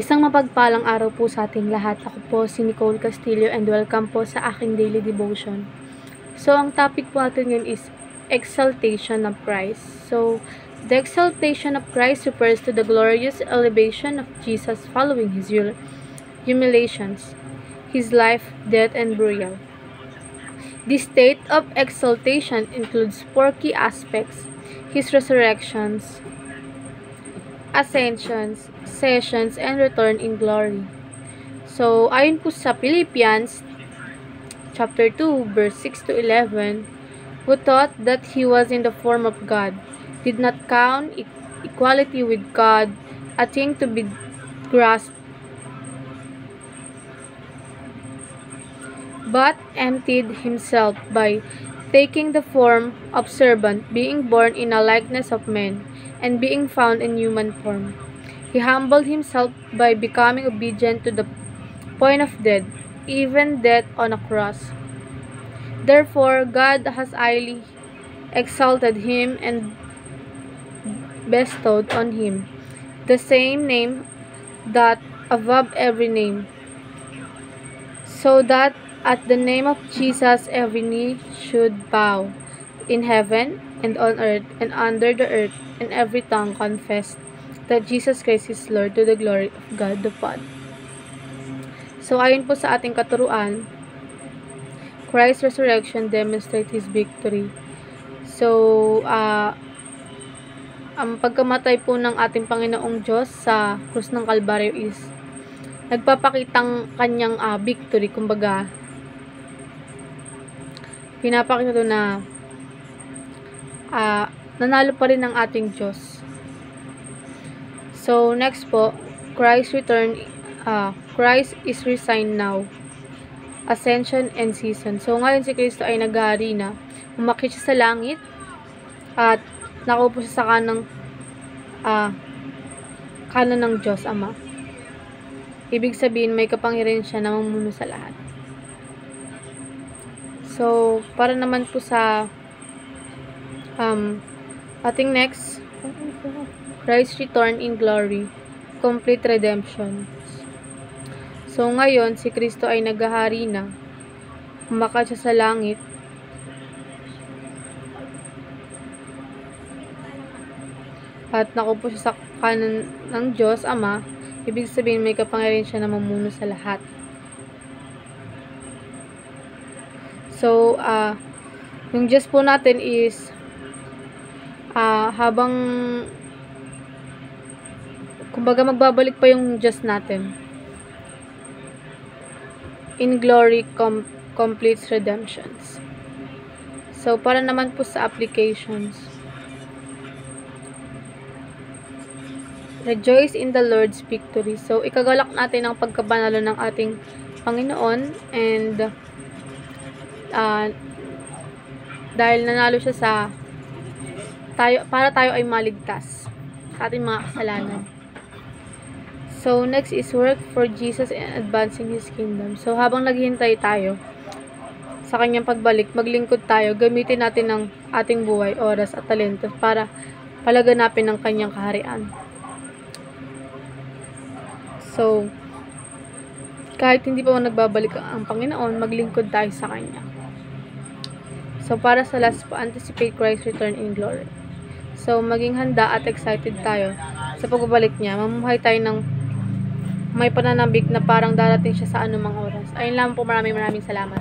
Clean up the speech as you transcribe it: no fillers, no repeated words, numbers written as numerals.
Isang mapagpalang araw po sa ating lahat. Ako po si Nicole Castillo and welcome po sa aking daily devotion. So, ang topic po natin ngayon is exaltation of Christ. So, the exaltation of Christ refers to the glorious elevation of Jesus following his humiliations, his life, death, and burial. This state of exaltation includes four key aspects: his resurrections, ascensions, sessions, and return in glory. So, ayon po sa Philippians chapter 2, verse 6 to 11, who thought that he was in the form of God, did not count equality with God a thing to be grasped, but emptied himself by taking the form of servant, being born in a likeness of men, and being found in human form. He humbled himself by becoming obedient to the point of death, even death on a cross. Therefore, God has highly exalted him and bestowed on him the same name that above every name, so that at the name of Jesus every knee should bow, in heaven and on earth and under the earth, and every tongue confess that Jesus Christ is Lord, to the glory of God the Father. So, ayon po sa ating katuruan, Christ's resurrection demonstrates his victory. So, ang pagkamatay po ng ating Panginoong Diyos sa krus ng Kalbaryo is nagpapakitang kanyang victory. Kumbaga, pinapakita ito na nanalo pa rin ang ating Diyos. So, next po, Christ is resigned now. Ascension and season. So, ngayon si Kristo ay naghahari na. Umakyat siya sa langit at nakaupo siya sa kanan ng Diyos Ama. Ibig sabihin, may kapangyarihan siya na mamuno sa lahat. So, para naman po sa ating next, Christ's return in glory, complete redemption. So, ngayon, si Kristo ay naghahari na. Umakyat siya sa langit. At nakupo siya sa kanan ng Diyos Ama. Ibig sabihin, may kapangyarihan siya na mamuno sa lahat. So, yung Diyos po natin is habang kumbaga magbabalik pa yung Diyos natin. In glory completes redemptions. So, para naman po sa applications. Rejoice in the Lord's victory. So, ikagalak natin ang pagkabanalo ng ating Panginoon and dahil nanalo siya para tayo ay maligtas sa ating mga kasalanan. So, next is work for Jesus and advancing His kingdom. So, habang naghihintay tayo sa kanyang pagbalik, maglingkod tayo, gamitin natin ang ating buhay, oras at talento para palaganapin ang kanyang kaharian. So, kahit hindi pa nagbabalik ang Panginoon, maglingkod tayo sa kanya. So, para sa last po, anticipate Christ's return in glory. So, maging handa at excited tayo sa pagbabalik niya. Mamuhay tayo ng may pananabik na parang darating siya sa anumang oras. Ayun lang po, maraming salamat.